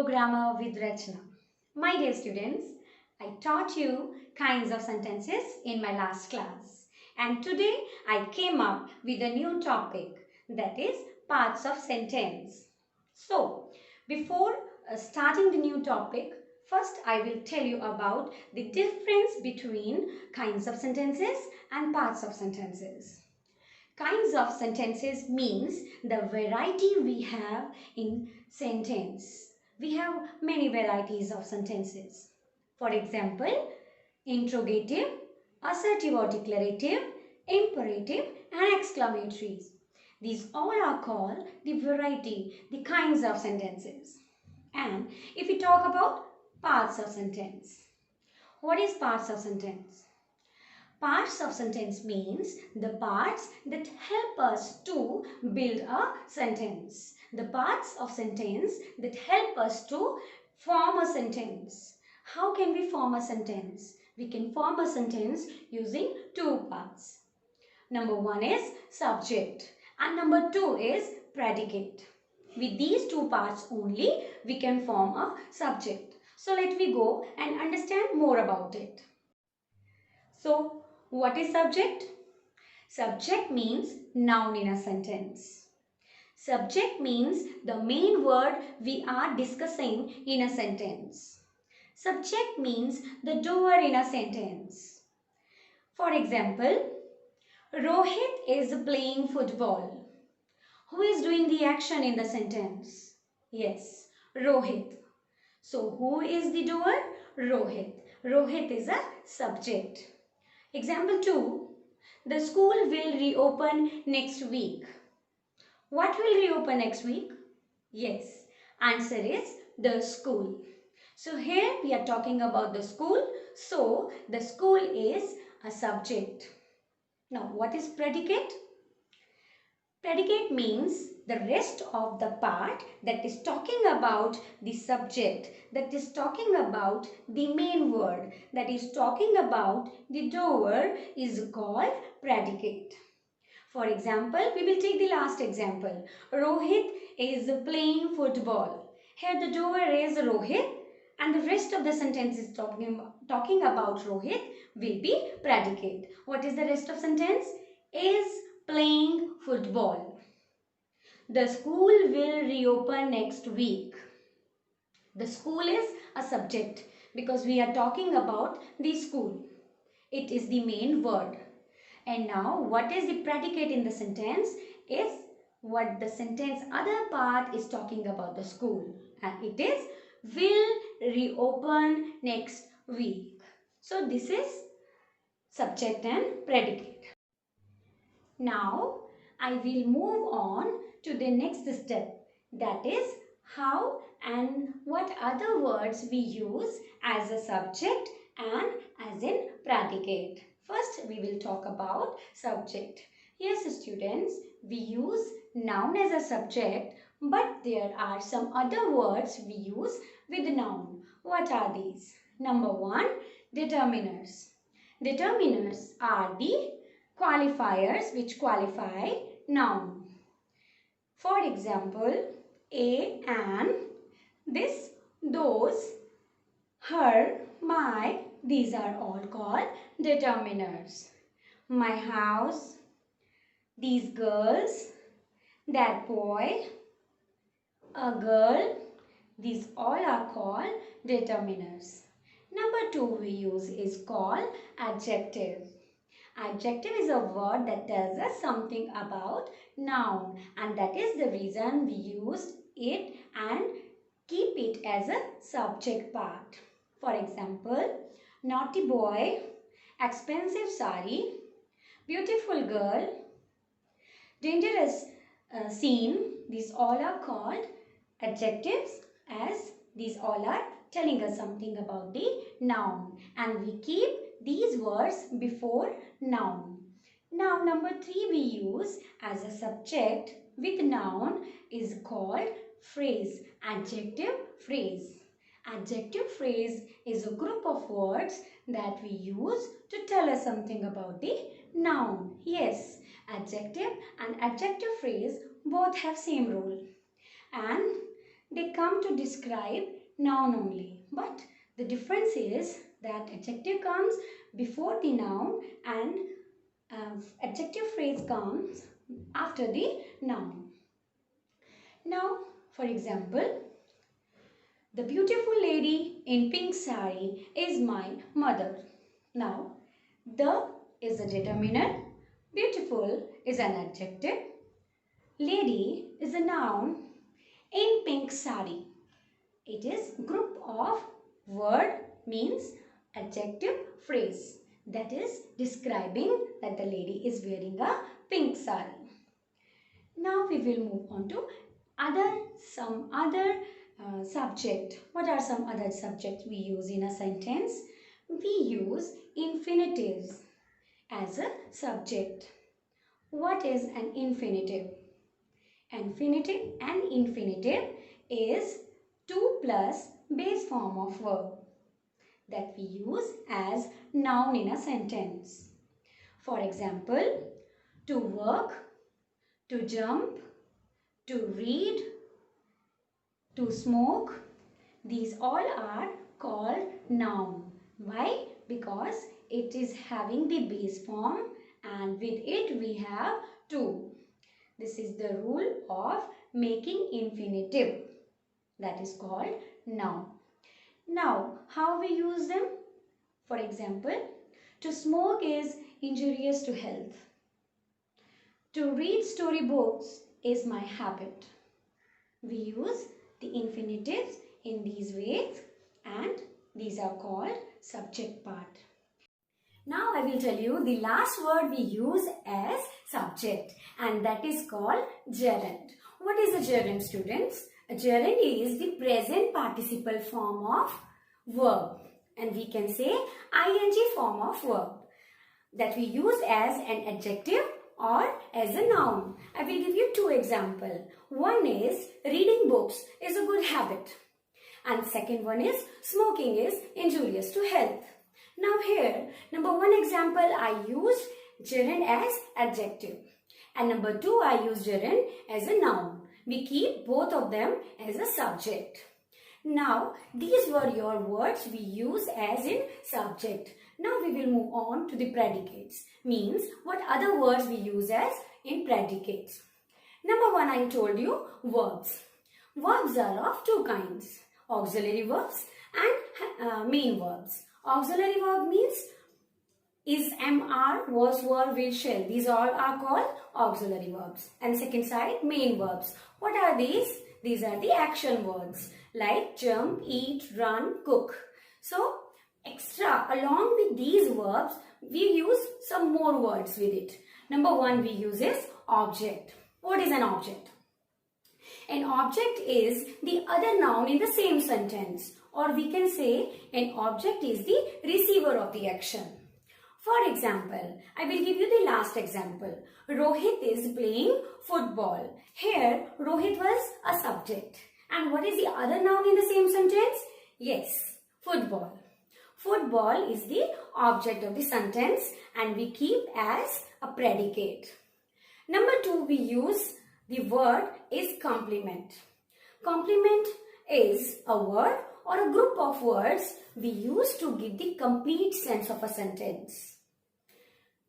Grammar with Rachana. My dear students, I taught you kinds of sentences in my last class, and today I came up with a new topic, that is parts of sentence. So, before starting the new topic, first I will tell you about the difference between kinds of sentences and parts of sentences. Kinds of sentences means the variety we have in sentence. We have many varieties of sentences. For example, interrogative, assertive or declarative, imperative and exclamatories. These all are called the variety, the kinds of sentences. And if we talk about parts of sentence, what is parts of sentence? Parts of sentence means the parts that help us to build a sentence. The parts of sentence that help us to form a sentence. How can we form a sentence? We can form a sentence using two parts. Number one is subject and number two is predicate. With these two parts only, we can form a subject. So let me go and understand more about it. So, what is subject? Subject means noun in a sentence. Subject means the main word we are discussing in a sentence. Subject means the doer in a sentence. For example, Rohit is playing football. Who is doing the action in the sentence? Yes, Rohit. So, who is the doer? Rohit. Rohit is a subject. Example 2. The school will reopen next week. What will reopen next week? Yes, answer is the school. So here we are talking about the school. So the school is a subject. Now what is predicate? Predicate means the rest of the part that is talking about the subject, that is talking about the main word, that is talking about the doer is called predicate. For example, we will take the last example. Rohit is playing football. Here the doer is Rohit and the rest of the sentence is talking about Rohit will be predicate. What is the rest of sentence? Is playing football. The school will reopen next week. The school is a subject because we are talking about the school. It is the main word. And now what is the predicate in the sentence is what the sentence other part is talking about the school. And it is will reopen next week. So this is subject and predicate. Now I will move on to the next step, that is how and what other words we use as a subject and as in predicate. First we will talk about subject. Yes students, we use noun as a subject, but there are some other words we use with noun. What are these? Number 1, determiners. Determiners are the qualifiers which qualify noun. For example, a, an, this, those, her, my, these are all called determiners. My house, these girls, that boy, a girl, these all are called determiners. Number 2 we use is called adjective. Adjective is a word that tells us something about noun, and that is the reason we use it and keep it as a subject part. For example, naughty boy, expensive sari, beautiful girl, dangerous scene. These all are called adjectives, as these all are telling us something about the noun, and we keep these words before noun. Now number 3 we use as a subject with noun is called phrase, adjective phrase. Adjective phrase is a group of words that we use to tell us something about the noun. Yes, adjective and adjective phrase both have same role, and they come to describe noun only. But the difference is that adjective comes before the noun and adjective phrase comes after the noun. Now, for example, the beautiful lady in pink saree is my mother. Now, the is a determiner, beautiful is an adjective, lady is a noun, in pink saree. It is group of word means adjective phrase that is describing that the lady is wearing a pink saree. Now we will move on to some other subject. What are some other subjects we use in a sentence? We use infinitives as a subject. What is an infinitive? An infinitive is 2 plus base form of verb that we use as noun in a sentence. For example, to work, to jump, to read, to smoke, these all are called noun. Why? Because it is having the base form and with it we have to. This is the rule of making infinitive, that is called noun. Now, how we use them? For example, to smoke is injurious to health. To read storybooks is my habit. We use the infinitives in these ways and these are called subject part. Now I will tell you the last word we use as subject and that is called gerund. What is a gerund, students? A gerund is the present participle form of verb and we can say ing form of verb that we use as an adjective or as a noun. I will give you two examples. One is reading books is a good habit and second one is smoking is injurious to health. Now here, number one example I used gerund as adjective and number two I used gerund as a noun. We keep both of them as a subject. Now these were your words we use as in subject. Now we will move on to the predicates. Means what other words we use as in predicates. Number one I told you verbs. Verbs are of two kinds. Auxiliary verbs and main verbs. Auxiliary verb means is, am, are, was, were, will, shall. These all are called auxiliary verbs. And second side, main verbs. What are these? These are the action words like jump, eat, run, cook. So, extra along with these verbs, we use some more words with it. Number one we use is object. What is an object? An object is the other noun in the same sentence. Or we can say an object is the receiver of the action. For example, I will give you the last example. Rohit is playing football. Here, Rohit was a subject. And what is the other noun in the same sentence? Yes, football. Football is the object of the sentence and we keep as a predicate. Number two, we use the word is complement. Complement is a word or a group of words we use to give the complete sense of a sentence.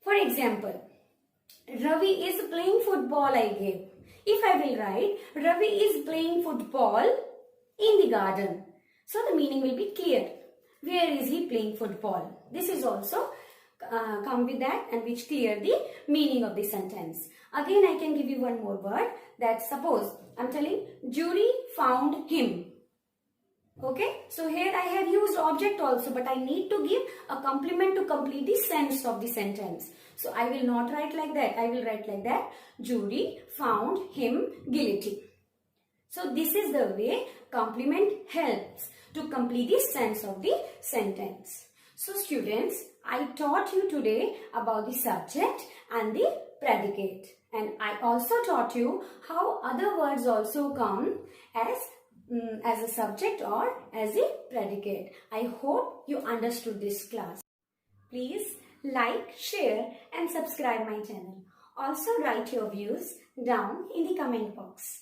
For example, Ravi is playing football I gave. If I will write, Ravi is playing football in the garden. So the meaning will be clear. Where is he playing football? This is also come with that and which clear the meaning of the sentence. Again, I can give you one more word that suppose I am telling jury found him. Okay, so here I have used object also, but I need to give a complement to complete the sense of the sentence. So I will not write like that. I will write like that. Jury found him guilty. So this is the way complement helps to complete the sense of the sentence. So students, I taught you today about the subject and the predicate. And I also taught you how other words also come as a subject or as a predicate. I hope you understood this class. Please like, share and subscribe my channel. Also write your views down in the comment box.